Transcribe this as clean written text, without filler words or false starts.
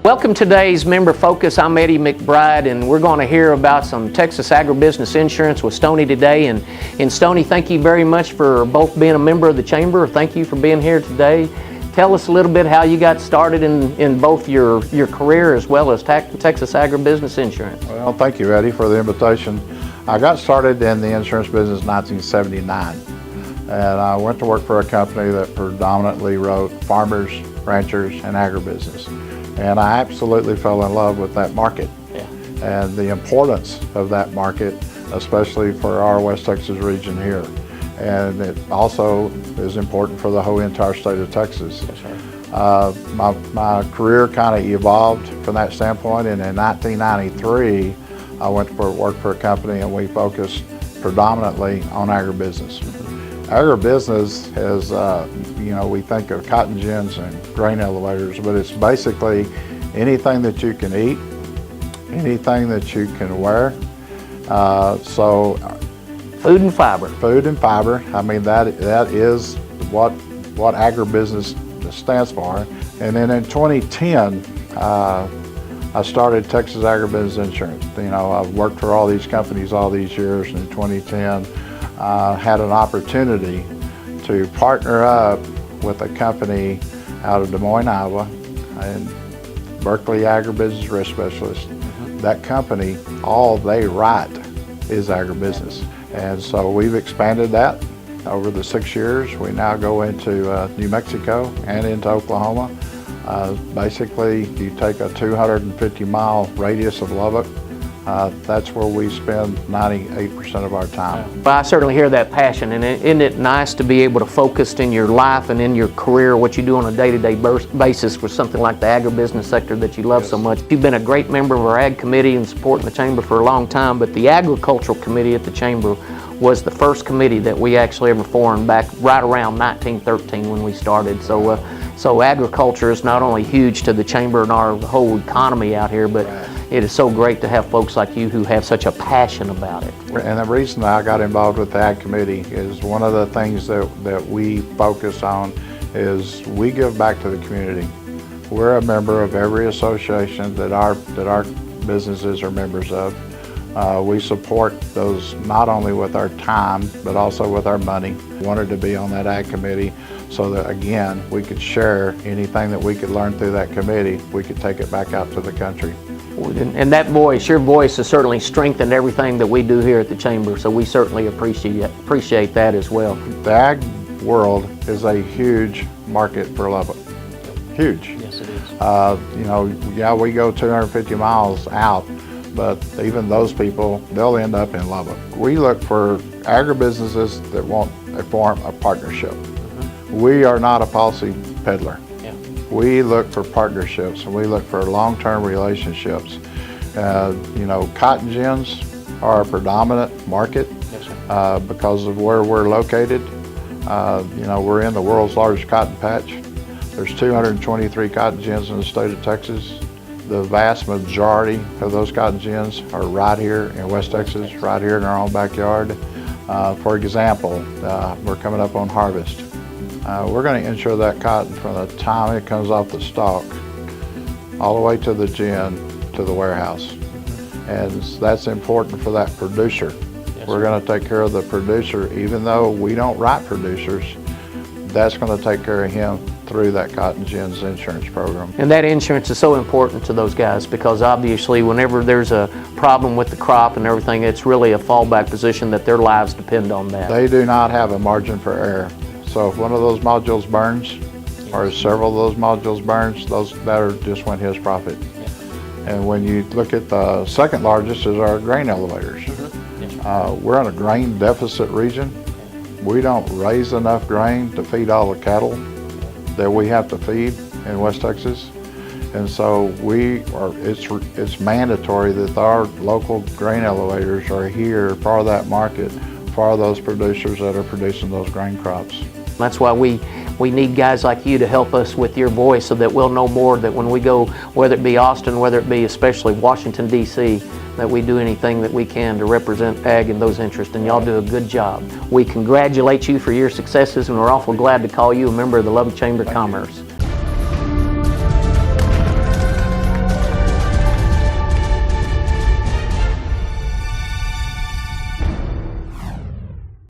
Welcome to today's Member Focus. I'm Eddie McBride, and we're going to hear about some Texas agribusiness insurance with Stoney today. And Stoney, thank you very much for both being a member of the Chamber. Thank you for being here today. Tell us a little bit how you got started in both your career as well as Texas agribusiness insurance. Well, thank you, Eddie, for the invitation. I got started in the insurance business in 1979, and I went to work for a company that predominantly wrote farmers, ranchers, and agribusiness. And I absolutely fell in love with that market and the importance of that market, especially for our West Texas region here. And it also is important for the whole entire state of Texas. My career kind of evolved from that standpoint, and in 1993 I went to work for a company, and we focused predominantly on agribusiness. Agribusiness is, we think of cotton gins and grain elevators, but it's basically anything that you can eat, anything that you can wear. Food and fiber. Food and fiber. I mean, that is what agribusiness stands for. And then in 2010, I started Texas Agribusiness Insurance. I've worked for all these companies all these years. In 2010, had an opportunity to partner up with a company out of Des Moines, Iowa, and Berkeley Agribusiness Risk Specialist. That company, all they write is agribusiness. And so we've expanded that over the 6 years. We now go into New Mexico and into Oklahoma. Basically, you take a 250-mile radius of Lubbock. That's where we spend 98% of our time. Well, I certainly hear that passion, and isn't it nice to be able to focus in your life and in your career, what you do on a day-to-day basis for something like the agribusiness sector that you love so much. You've been a great member of our Ag Committee and supporting the Chamber for a long time, but the Agricultural Committee at the Chamber was the first committee that we actually ever formed back right around 1913 when we started. So agriculture is not only huge to the Chamber and our whole economy out here, but it is so great to have folks like you who have such a passion about it. And the reason I got involved with the Ag Committee is one of the things that we focus on is we give back to the community. We're a member of every association that our businesses are members of. We support those not only with our time, but also with our money. We wanted to be on that Ag Committee so that, again, we could share anything that we could learn through that committee, we could take it back out to the country. And that voice, your voice has certainly strengthened everything that we do here at the Chamber, so we certainly appreciate that as well. The ag world is a huge market for Lubbock. Huge. Yes, it is. Yeah, we go 250 miles out, but even those people, they'll end up in Lubbock. We look for agribusinesses that want to form a partnership. We are not a policy peddler. We look for partnerships, and we look for long-term relationships. Cotton gins are a predominant market because of where we're located. We're in the world's largest cotton patch. There's 223 cotton gins in the state of Texas. The vast majority of those cotton gins are right here in West Texas, right here in our own backyard. For example, we're coming up on harvest. We're going to insure that cotton from the time it comes off the stalk all the way to the gin to the warehouse. And that's important for that producer. We're going to take care of the producer. Even though we don't write producers, that's going to take care of him through that cotton gins insurance program. And that insurance is so important to those guys because obviously whenever there's a problem with the crop and everything, it's really a fallback position that their lives depend on that. They do not have a margin for error. So if one of those modules burns, or several of those modules burns, that just went his profit. And when you look at the second largest is our grain elevators. We're in a grain deficit region. We don't raise enough grain to feed all the cattle that we have to feed in West Texas. And so it's mandatory that our local grain elevators are here for that market, for those producers that are producing those grain crops. That's why we need guys like you to help us with your voice so that we'll know more, that when we go, whether it be Austin, whether it be especially Washington, D.C., that we do anything that we can to represent ag and those interests, and y'all do a good job. We congratulate you for your successes, and we're awful glad to call you a member of the Lubbock Chamber of Commerce.